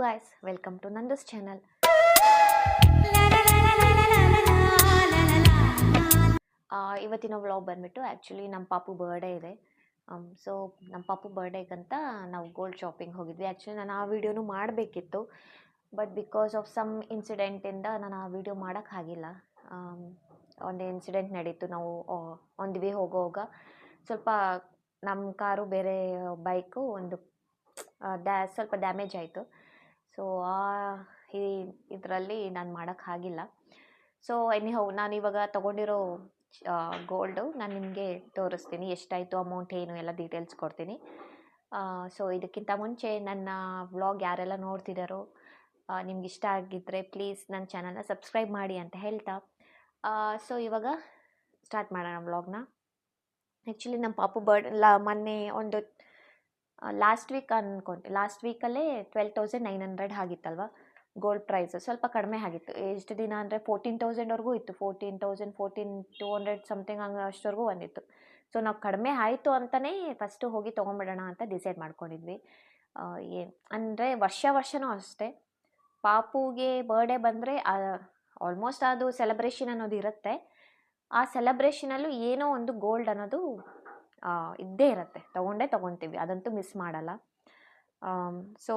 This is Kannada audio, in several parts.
guys, welcome to Nandu's channel. ಇವತ್ತಿನ ವ್ಲಾಗ್ ಬಂದ್ಬಿಟ್ಟು ಆ್ಯಕ್ಚುಲಿ ನಮ್ಮ ಪಾಪು ಬರ್ಡೇ ಇದೆ. ಸೊ ನಮ್ಮ ಪಾಪು ಬರ್ಡೇಗಂತ ನಾವು ಗೋಲ್ಡ್ ಶಾಪಿಂಗ್ ಹೋಗಿದ್ವಿ. ಆ್ಯಕ್ಚುಲಿ ನಾನು ಆ ವಿಡಿಯೋನು ಮಾಡಬೇಕಿತ್ತು, ಬಟ್ ಬಿಕಾಸ್ ಆಫ್ ಸಮ್ ಇನ್ಸಿಡೆಂಟಿಂದ ನಾನು ಆ ವಿಡಿಯೋ ಮಾಡೋಕ್ಕಾಗಿಲ್ಲ. ಒಂದು ಇನ್ಸಿಡೆಂಟ್ ನಡೀತು. ನಾವು ಆನ್ ದಿ ವೇ ಹೋಗುವಾಗ ಸ್ವಲ್ಪ ನಮ್ಮ ಕಾರು ಬೇರೆ ಬೈಕು ಒಂದು ಸ್ವಲ್ಪ ಡ್ಯಾಮೇಜ್ ಆಯಿತು. ಸೊ ಇದರಲ್ಲಿ ನಾನು ಮಾಡೋಕ್ಕಾಗಿಲ್ಲ. ಸೊ ಎನಿಹೌ ನಾನು ಇವಾಗ ತೊಗೊಂಡಿರೋ ಗೋಲ್ಡು ನಾನು ನಿಮಗೆ ತೋರಿಸ್ತೀನಿ. ಎಷ್ಟಾಯಿತು ಅಮೌಂಟ್ ಏನು ಎಲ್ಲ ಡೀಟೇಲ್ಸ್ ಕೊಡ್ತೀನಿ. ಸೊ ಇದಕ್ಕಿಂತ ಮುಂಚೆ ನನ್ನ ವ್ಲಾಗ್ ಯಾರೆಲ್ಲ ನೋಡ್ತಿದ್ದಾರೋ ನಿಮ್ಗೆ ಇಷ್ಟ ಆಗಿದ್ದರೆ ಪ್ಲೀಸ್ ನನ್ನ ಚಾನಲ್ನ ಸಬ್ಸ್ಕ್ರೈಬ್ ಮಾಡಿ ಅಂತ ಹೇಳ್ತಾ, ಸೊ ಇವಾಗ ಸ್ಟಾರ್ಟ್ ಮಾಡೋಣ ವ್ಲಾಗ್ನ. ಆ್ಯಕ್ಚುಲಿ ನಮ್ಮ ಪಾಪು ಮೊನ್ನೆ ಒಂದು ಲಾಸ್ಟ್ ವೀಕಲ್ಲೇ 12,900 ಆಗಿತ್ತಲ್ವ ಗೋಲ್ಡ್ ಪ್ರೈಸ್. ಸ್ವಲ್ಪ ಕಡಿಮೆ ಆಗಿತ್ತು. ಎಷ್ಟು ದಿನ ಅಂದರೆ 14,000ವರೆಗೂ ಇತ್ತು. 14,200 ಸಮಥಿಂಗ್ ಅಷ್ಟವರೆಗೂ ಬಂದಿತ್ತು. ಸೊ ನಾವು ಕಡಿಮೆ ಆಯಿತು ಅಂತಲೇ ಫಸ್ಟು ಹೋಗಿ ತೊಗೊಂಬಿಡೋಣ ಅಂತ ಡಿಸೈಡ್ ಮಾಡ್ಕೊಂಡಿದ್ವಿ. ಅಂದರೆ ವರ್ಷವೂ ಅಷ್ಟೇ, ಪಾಪುಗೆ ಬರ್ಡೇ ಬಂದರೆ ಆಲ್ಮೋಸ್ಟ್ ಅದು ಸೆಲೆಬ್ರೇಷನ್ ಅನ್ನೋದು ಇರುತ್ತೆ. ಆ ಸೆಲೆಬ್ರೇಷನಲ್ಲೂ ಏನೋ ಒಂದು ಗೋಲ್ಡ್ ಅನ್ನೋದು ಇದ್ದೇ ಇರುತ್ತೆ, ತೊಗೊಳ್ತೀವಿ, ಅದಂತೂ ಮಿಸ್ ಮಾಡಲ್ಲ. ಸೊ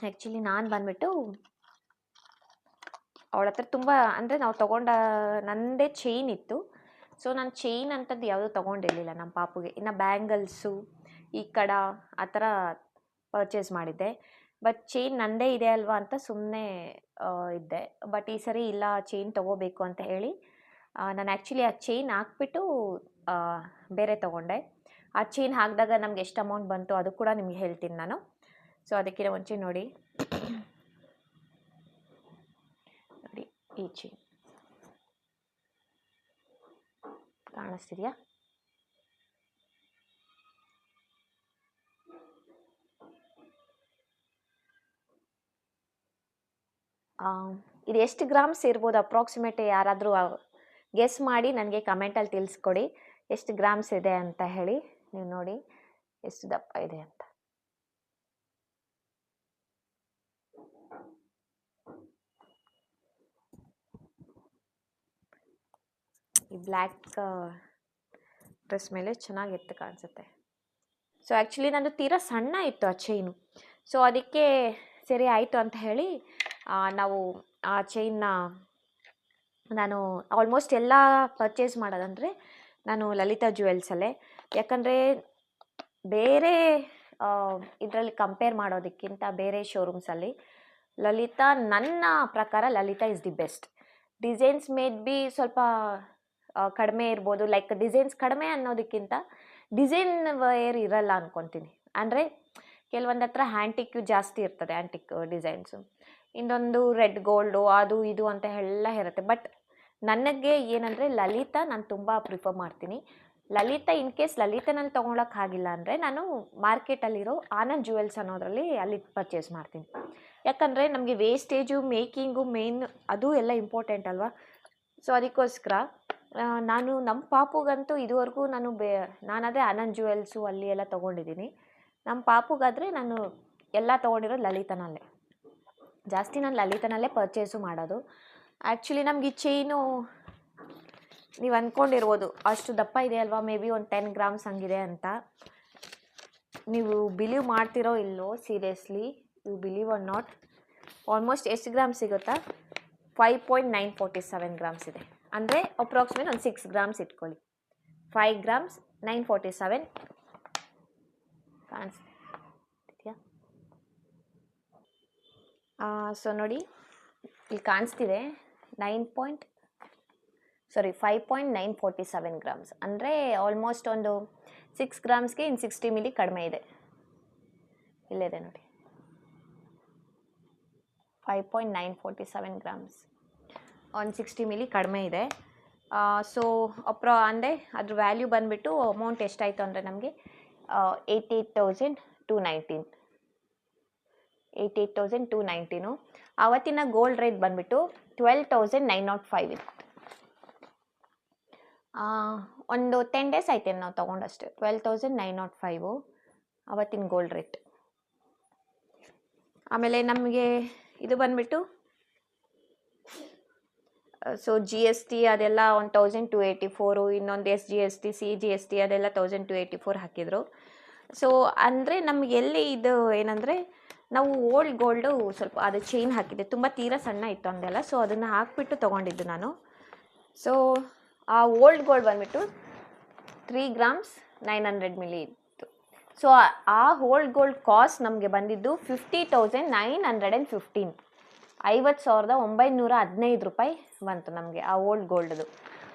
ಆ್ಯಕ್ಚುಲಿ ನಾನು ಬಂದ್ಬಿಟ್ಟು ಅವಳ ಹತ್ರ ತುಂಬ ಅಂದರೆ ನಾವು ನನ್ನದೇ ಚೈನ್ ಇತ್ತು. ಸೊ ನಾನು ಚೈನ್ ಅಂಥದ್ದು ಯಾವುದೂ ತೊಗೊಂಡಿರಲಿಲ್ಲ ನಮ್ಮ ಪಾಪುಗೆ. ಇನ್ನು ಬ್ಯಾಂಗಲ್ಸು ಈ ಕಡ ಆ ಥರ ಪರ್ಚೇಸ್ ಮಾಡಿದ್ದೆ. ಬಟ್ ಚೈನ್ ನನ್ನದೇ ಇದೆ ಅಲ್ವಾ ಅಂತ ಸುಮ್ಮನೆ ಇದ್ದೆ. ಬಟ್ ಈ ಸರಿ ಇಲ್ಲ, ಚೈನ್ ತೊಗೋಬೇಕು ಅಂತ ಹೇಳಿ ನಾನು ಆ್ಯಕ್ಚುಲಿ ಆ ಚೈನ್ ಹಾಕ್ಬಿಟ್ಟು ಬೇರೆ ತೊಗೊಂಡೆ. ಆ ಚೈನ್ ಹಾಕಿದಾಗ ನಮ್ಗೆ ಎಷ್ಟು ಅಮೌಂಟ್ ಬಂತು ಅದು ಕೂಡ ನಿಮಗೆ ಹೇಳ್ತೀನಿ ನಾನು. ಸೊ ಅದಕ್ಕಿಂತ ಮುಂಚೆ ನೋಡಿ ಈ ಚೈನ್ ಕಾಣಿಸ್ತಿದೆಯಾ? ಇದು ಎಷ್ಟು ಗ್ರಾಮ್ಸ್ ಇರ್ಬೋದು ಅಪ್ರಾಕ್ಸಿಮೇಟ್? ಯಾರಾದರೂ ಗೆಸ್ ಮಾಡಿ ನನಗೆ ಕಮೆಂಟಲ್ಲಿ ತಿಳಿಸ್ಕೊಡಿ ಎಷ್ಟು ಗ್ರಾಮ್ಸ್ ಇದೆ ಅಂತ ಹೇಳಿ. ನೀವು ನೋಡಿ ಎಷ್ಟು ದಪ್ಪ ಇದೆ ಅಂತ. ಈ ಬ್ಲ್ಯಾಕ್ ಡ್ರೆಸ್ ಮೇಲೆ ಚೆನ್ನಾಗಿತ್ತು ಕಾಣಿಸುತ್ತೆ. ಸೊ ಆ್ಯಕ್ಚುಲಿ ನಂದು ತೀರಾ ಸಣ್ಣ ಇತ್ತು ಆ ಚೈನು. ಸೊ ಅದಕ್ಕೆ ಸರಿ ಆಯಿತು ಅಂತ ಹೇಳಿ ನಾವು ಆ ಚೈನ್ನ ನಾನು ಆಲ್ಮೋಸ್ಟ್ ಎಲ್ಲ ಪರ್ಚೇಸ್ ಮಾಡೋದಂದರೆ ನಾನು ಲಲಿತಾ ಜ್ಯುವೆಲ್ಸಲ್ಲೇ. ಯಾಕಂದರೆ ಬೇರೆ ಇದರಲ್ಲಿ ಕಂಪೇರ್ ಮಾಡೋದಕ್ಕಿಂತ ಬೇರೆ ಶೋರೂಮ್ಸಲ್ಲಿ ಲಲಿತಾ, ನನ್ನ ಪ್ರಕಾರ Lalitha is the best. Designs maybe ಸ್ವಲ್ಪ ಕಡಿಮೆ ಇರ್ಬೋದು, ಲೈಕ್ ಡಿಸೈನ್ಸ್ ಕಡಿಮೆ ಅನ್ನೋದಕ್ಕಿಂತ ಡಿಸೈನ್ ವೇರ್ ಇರಲ್ಲ ಅಂದ್ಕೊತೀನಿ. ಅಂದರೆ ಕೆಲವೊಂದು ಹತ್ರ ಹ್ಯಾಂಟಿಕ್ ಜಾಸ್ತಿ ಇರ್ತದೆ, ಆ್ಯಂಟಿಕ್ ಡಿಸೈನ್ಸು. ಇನ್ನೊಂದು ರೆಡ್ ಗೋಲ್ಡು ಅದು ಇದು ಅಂತ ಎಲ್ಲ ಇರುತ್ತೆ. ಬಟ್ ನನಗೆ ಏನಂದರೆ ಲಲಿತಾ ನಾನು ತುಂಬ ಪ್ರಿಫರ್ ಮಾಡ್ತೀನಿ. ಲಲಿತಾ ಇನ್ ಕೇಸ್ ಲಲಿತಾನಲ್ಲಿ ತೊಗೊಳಕ್ಕಾಗಿಲ್ಲ ಅಂದರೆ ನಾನು ಮಾರ್ಕೆಟಲ್ಲಿರೋ ಆನಂದ್ ಜ್ಯುವೆಲ್ಸ್ ಅನ್ನೋದರಲ್ಲಿ ಅಲ್ಲಿ ಪರ್ಚೇಸ್ ಮಾಡ್ತೀನಿ. ಯಾಕಂದರೆ ನಮಗೆ ವೇಸ್ಟೇಜು, ಮೇಕಿಂಗು ಮೇನ್ ಅದು ಎಲ್ಲ ಇಂಪಾರ್ಟೆಂಟ್ ಅಲ್ವಾ. ಸೊ ಅದಕ್ಕೋಸ್ಕರ ನಾನು ನಮ್ಮ ಪಾಪುಗಂತೂ ಇದುವರೆಗೂ ನಾನಾದರೆ ಆನಂದ್ ಜ್ಯುವೆಲ್ಸು ಅಲ್ಲಿ ಎಲ್ಲ ತೊಗೊಂಡಿದ್ದೀನಿ. ನಮ್ಮ ಪಾಪುಗಾದರೆ ನಾನು ಎಲ್ಲ ತೊಗೊಂಡಿರೋದು ಲಲಿತಾನಲ್ಲೇ. ಜಾಸ್ತಿ ನಾನು ಲಲಿತಾನಲ್ಲೇ ಪರ್ಚೇಸು ಮಾಡೋದು. ಆ್ಯಕ್ಚುಲಿ ನಮ್ಗೆ ಈ ಚೈನು ನೀವು ಅಂದ್ಕೊಂಡಿರ್ಬೋದು ಅಷ್ಟು ದಪ್ಪ ಇದೆ ಅಲ್ವಾ, ಮೇ ಬಿ ಒಂದು 10 ಗ್ರಾಮ್ಸ್ ಹಂಗಿದೆ ಅಂತ. ನೀವು ಬಿಲೀವ್ ಮಾಡ್ತಿರೋ ಇಲ್ಲೋ, seriously you believe or not, almost ಎಷ್ಟು ಗ್ರಾಮ್ಸ್ ಸಿಗುತ್ತಾ? 5.947 ಗ್ರಾಮ್ಸ್ ಇದೆ. ಅಂದರೆ ಅಪ್ರಾಕ್ಸಿಮೇಟ್ ಒಂದು 6 ಗ್ರಾಮ್ಸ್ ಇಟ್ಕೊಳ್ಳಿ. 5 ಗ್ರಾಮ್ಸ್ 947 ಕಾಣಿಸ್ತಿದೆಯಾ? ಸೊ ನೋಡಿ ಇಲ್ಲಿ ಕಾಣಿಸ್ತಿದೆ 5.947 ಗ್ರಾಮ್ಸ್. ಅಂದರೆ ಆಲ್ಮೋಸ್ಟ್ ಒಂದು 6 ಗ್ರಾಮ್ಸ್ಗೆ ಇನ್ನು 60 ಮಿಲಿ ಕಡಿಮೆ ಇದೆ. ಇಲ್ಲಿದೆ ನೋಡಿ 5.947 ಗ್ರಾಮ್ಸ್, ಒಂದು 60 ಮಿಲಿ ಕಡಿಮೆ ಇದೆ. ಸೊ ಅಂದರೆ ಅದ್ರ ವ್ಯಾಲ್ಯೂ ಬಂದುಬಿಟ್ಟು ಅಮೌಂಟ್ ಎಷ್ಟಾಯಿತು ಅಂದರೆ ನಮಗೆ 88,219. ಆವತ್ತಿನ ಗೋಲ್ಡ್ ರೇಟ್ ಬಂದುಬಿಟ್ಟು 12,905 ಇತ್ತು. ಒಂದು 10 ಡೇಸ್ ಆಯ್ತೇನು ನಾವು ತೊಗೊಂಡಷ್ಟೇ. 12,905 ಅವತ್ತಿನ ಗೋಲ್ಡ್ ರೇಟ್. ಆಮೇಲೆ ನಮಗೆ ಇದು ಬಂದುಬಿಟ್ಟು ಸೊ GST ಅದೆಲ್ಲ 1284, ಇನ್ನೊಂದು SGST CGST ಅದೆಲ್ಲ 1284 ಹಾಕಿದರು. ಸೊ ಅಂದರೆ ನಮ್ಗೆ ಎಲ್ಲಿ ಇದು ಏನಂದರೆ ನಾವು ಓಲ್ಡ್ ಗೋಲ್ಡು ಸ್ವಲ್ಪ ಅದು ಚೈನ್ ಹಾಕಿದ್ದೆ, ತುಂಬ ತೀರಾ ಸಣ್ಣ ಇತ್ತು ಹಂಗೆಲ್ಲ. ಸೊ ಅದನ್ನು ಹಾಕಿಬಿಟ್ಟು ತೊಗೊಂಡಿದ್ದು ನಾನು. ಸೊ ಆ ಓಲ್ಡ್ ಗೋಲ್ಡ್ ಬಂದುಬಿಟ್ಟು 3 grams 900 milli ಇತ್ತು. ಸೊ ಆ ಓಲ್ಡ್ ಗೋಲ್ಡ್ ಕಾಸ್ಟ್ ನಮಗೆ ಬಂದಿದ್ದು 50,915, 50,915 ರೂಪಾಯಿ ಬಂತು ನಮಗೆ ಆ ಓಲ್ಡ್ ಗೋಲ್ಡ್ದು.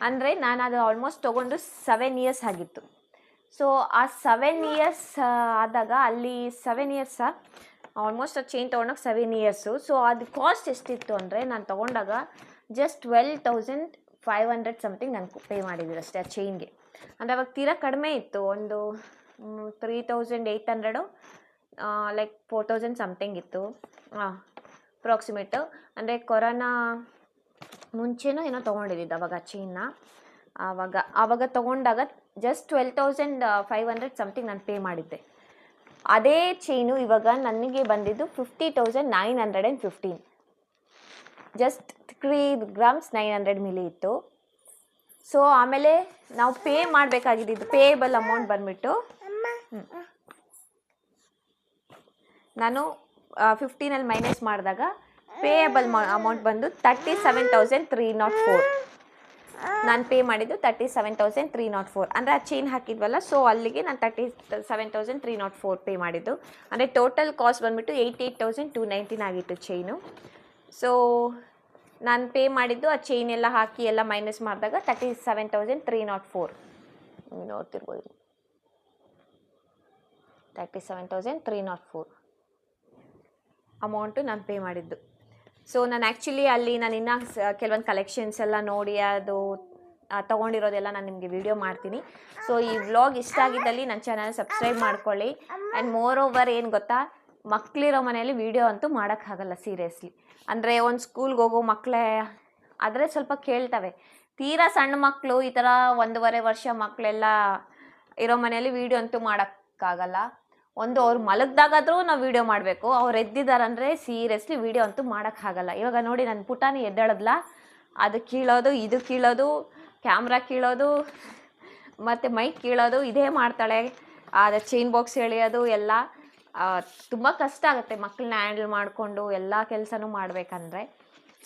ಅಂದರೆ ನಾನು ಅದು ಆಲ್ಮೋಸ್ಟ್ ತೊಗೊಂಡು 7 years ಆಗಿತ್ತು. ಸೊ ಆ 7 years ಆದಾಗ ಅಲ್ಲಿ 7 years ಆಲ್ಮೋಸ್ಟ್ ಅದು ಚೈನ್ ತೊಗೊಂಡಾಗ 7 years. ಸೊ ಅದು ಕಾಸ್ಟ್ ಎಷ್ಟಿತ್ತು ಅಂದರೆ ನಾನು ತೊಗೊಂಡಾಗ ಜಸ್ಟ್ 12,500 ಸಮಥಿಂಗ್ ನಾನು ಪೇ ಮಾಡಿದ್ದೀನಿ ಅಷ್ಟೇ ಆ ಚೈನ್ಗೆ. ಅಂದರೆ ಅವಾಗ ತೀರಾ ಕಡಿಮೆ ಇತ್ತು, ಒಂದು 3,800 ಲೈಕ್ 4,000 ಸಮಥಿಂಗ್ ಇತ್ತು ಅಪ್ರಾಕ್ಸಿಮೇಟು. ಅಂದರೆ ಕೊರೋನಾ ಮುಂಚೆನೂ ಏನೋ ತೊಗೊಂಡಿದ್ದಿದ್ದು ಅವಾಗ ಚೈನ್ನ. ಆವಾಗ ತೊಗೊಂಡಾಗ ಜಸ್ಟ್ 12,500 ಸಮಥಿಂಗ್ ನಾನು ಪೇ ಮಾಡಿದ್ದೆ. ಅದೇ ಚೈನು ಇವಾಗ ನನಗೆ ಬಂದಿದ್ದು 50,915, ಜಸ್ಟ್ 3 grams 900 milli ಇತ್ತು. ಸೊ ಆಮೇಲೆ ನಾವು ಪೇ ಮಾಡಬೇಕಾಗಿದ್ದು ಪೇಯಬಲ್ ಅಮೌಂಟ್ ಬಂದುಬಿಟ್ಟು ನಾನು 15 ಮೈನಸ್ ಮಾಡಿದಾಗ ಪೇಯಬಲ್ ಅಮೌಂಟ್ ಬಂದು 37,304. ನಾನು ಪೇ ಮಾಡಿದ್ದು 37,304. ಅಂದರೆ ಆ ಚೈನ್ ಹಾಕಿದ್ವಲ್ಲ, ಸೊ ಅಲ್ಲಿಗೆ ನಾನು 37,304 ಪೇ ಮಾಡಿದ್ದು. ಅಂದರೆ ಟೋಟಲ್ ಕಾಸ್ಟ್ ಬಂದುಬಿಟ್ಟು 88,219 ಆಗಿತ್ತು ಚೈನು. ಸೊ ನಾನು ಪೇ ಮಾಡಿದ್ದು ಆ ಚೈನ್ ಎಲ್ಲ ಹಾಕಿ ಎಲ್ಲ ಮೈನಸ್ ಮಾಡಿದಾಗ 37,304 ನೋಡ್ತಿರ್ಬೋದು, 37,304 ಅಮೌಂಟು ನಾನು ಪೇ ಮಾಡಿದ್ದು. ಸೊ ನಾನು ಆ್ಯಕ್ಚುಲಿ ಅಲ್ಲಿ ನಾನು ಇನ್ನೂ ಕೆಲವೊಂದು ಕಲೆಕ್ಷನ್ಸ್ ಎಲ್ಲ ನೋಡಿ ಅದು ತೊಗೊಂಡಿರೋದೆಲ್ಲ ನಾನು ನಿಮಗೆ ವಿಡಿಯೋ ಮಾಡ್ತೀನಿ. ಸೊ ಈ ವ್ಲಾಗ್ ಇಷ್ಟ ಆಗಿದ್ದಲ್ಲಿ ನನ್ನ ಚಾನಲ್ ಸಬ್ಸ್ಕ್ರೈಬ್ ಮಾಡ್ಕೊಳ್ಳಿ. ಆ್ಯಂಡ್ ಮೋರ್ ಓವರ್ ಏನು ಗೊತ್ತಾ, ಮಕ್ಕಳಿರೋ ಮನೆಯಲ್ಲಿ ವೀಡಿಯೋ ಅಂತೂ ಮಾಡೋಕ್ಕಾಗಲ್ಲ ಸೀರಿಯಸ್ಲಿ. ಅಂದರೆ ಒಂದು ಸ್ಕೂಲ್ಗೆ ಹೋಗೋ ಮಕ್ಕಳೇ ಆದರೆ ಸ್ವಲ್ಪ ಕೇಳ್ತವೆ. ತೀರಾ ಸಣ್ಣ ಮಕ್ಕಳು ಈ ಥರ 1.5 ವರ್ಷ ಮಕ್ಕಳೆಲ್ಲ ಇರೋ ಮನೆಯಲ್ಲಿ ವೀಡಿಯೋ ಅಂತೂ ಮಾಡೋಕ್ಕಾಗಲ್ಲ. ಅವ್ರು ಮಲಗ್ದಾಗಾದರೂ ನಾವು ವೀಡಿಯೋ ಮಾಡಬೇಕು, ಅವ್ರು ಎದ್ದಿದ್ದಾರಂದರೆ ಸೀರಿಯಸ್ಲಿ ವೀಡಿಯೋ ಅಂತೂ ಮಾಡೋಕ್ಕಾಗಲ್ಲ. ಇವಾಗ ನೋಡಿ ನನ್ನ ಪುಟಾಣಿ ಎದ್ದೇಳದ್ಲ, ಅದು ಕೀಳೋದು ಇದು ಕೀಳೋದು, ಕ್ಯಾಮ್ರಾ ಕೀಳೋದು ಮತ್ತು ಮೈಕ್ ಕೀಳೋದು ಇದೇ ಮಾಡ್ತಾಳೆ. ಅದು ಚೈನ್ ಬಾಕ್ಸ್ ಎಳೆಯೋದು ಎಲ್ಲ ತುಂಬ ಕಷ್ಟ ಆಗುತ್ತೆ ಮಕ್ಕಳನ್ನ ಹ್ಯಾಂಡಲ್ ಮಾಡಿಕೊಂಡು ಎಲ್ಲ ಕೆಲಸನೂ ಮಾಡಬೇಕಂದ್ರೆ.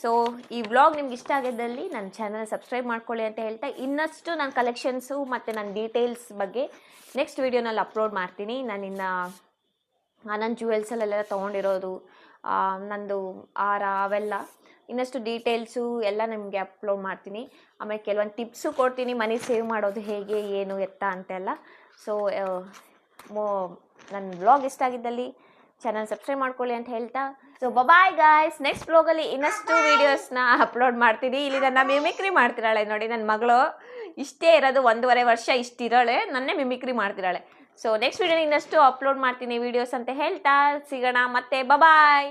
ಸೊ ಈ ವ್ಲಾಗ್ ನಿಮ್ಗೆ ಇಷ್ಟ ಆಗಿದ್ದಲ್ಲಿ ನನ್ನ ಚಾನಲ್ ಸಬ್ಸ್ಕ್ರೈಬ್ ಮಾಡ್ಕೊಳ್ಳಿ ಅಂತ ಹೇಳ್ತಾ, ಇನ್ನಷ್ಟು ನನ್ನ ಕಲೆಕ್ಷನ್ಸು ಮತ್ತು ನನ್ನ ಡೀಟೇಲ್ಸ್ ಬಗ್ಗೆ ನೆಕ್ಸ್ಟ್ ವೀಡಿಯೋನಲ್ಲಿ ಅಪ್ಲೋಡ್ ಮಾಡ್ತೀನಿ. ನನ್ನ ಜ್ಯುವೆಲ್ಸಲ್ಲೆಲ್ಲ ತೊಗೊಂಡಿರೋದು, ನಂದು ಹಾರ ಅವೆಲ್ಲ ಇನ್ನಷ್ಟು ಡೀಟೇಲ್ಸು ಎಲ್ಲ ನಿಮಗೆ ಅಪ್ಲೋಡ್ ಮಾಡ್ತೀನಿ. ಆಮೇಲೆ ಕೆಲವೊಂದು ಟಿಪ್ಸು ಕೊಡ್ತೀನಿ, ಮನಿ ಸೇವ್ ಮಾಡೋದು ಹೇಗೆ ಏನು ಎತ್ತ ಅಂತೆಲ್ಲ. ಸೊ ನನ್ನ ವ್ಲಾಗ್ ಇಷ್ಟ ಆಗಿದ್ದಲ್ಲಿ ಚಾನಲ್ ಸಬ್ಸ್ಕ್ರೈಬ್ ಮಾಡ್ಕೊಳ್ಳಿ ಅಂತ ಹೇಳ್ತಾ, ಸೊ ಬಾಯ್ ಗಾಯ್ಸ್. ನೆಕ್ಸ್ಟ್ ವ್ಲಾಗಲ್ಲಿ ಇನ್ನಷ್ಟು ವೀಡಿಯೋಸ್ನ ಅಪ್ಲೋಡ್ ಮಾಡ್ತೀನಿ. ಇಲ್ಲಿ ನನ್ನ ಮಿಮಿಕ್ರಿ ಮಾಡ್ತಿರಾಳೆ ನೋಡಿ, ನನ್ನ ಮಗಳು ಇಷ್ಟೇ ಇರೋದು 1.5 ವರ್ಷ ಇಷ್ಟಿರೋಳೆ, ನನ್ನೇ ಮಿಮಿಕ್ರಿ ಮಾಡ್ತಿರಾಳೆ. ಸೊ ನೆಕ್ಸ್ಟ್ ವೀಡಿಯೋ ಇನ್ನಷ್ಟು ಅಪ್ಲೋಡ್ ಮಾಡ್ತೀನಿ ವೀಡಿಯೋಸ್ ಅಂತ ಹೇಳ್ತಾ ಸಿಗೋಣ ಮತ್ತೆ. ಬಾಯ್.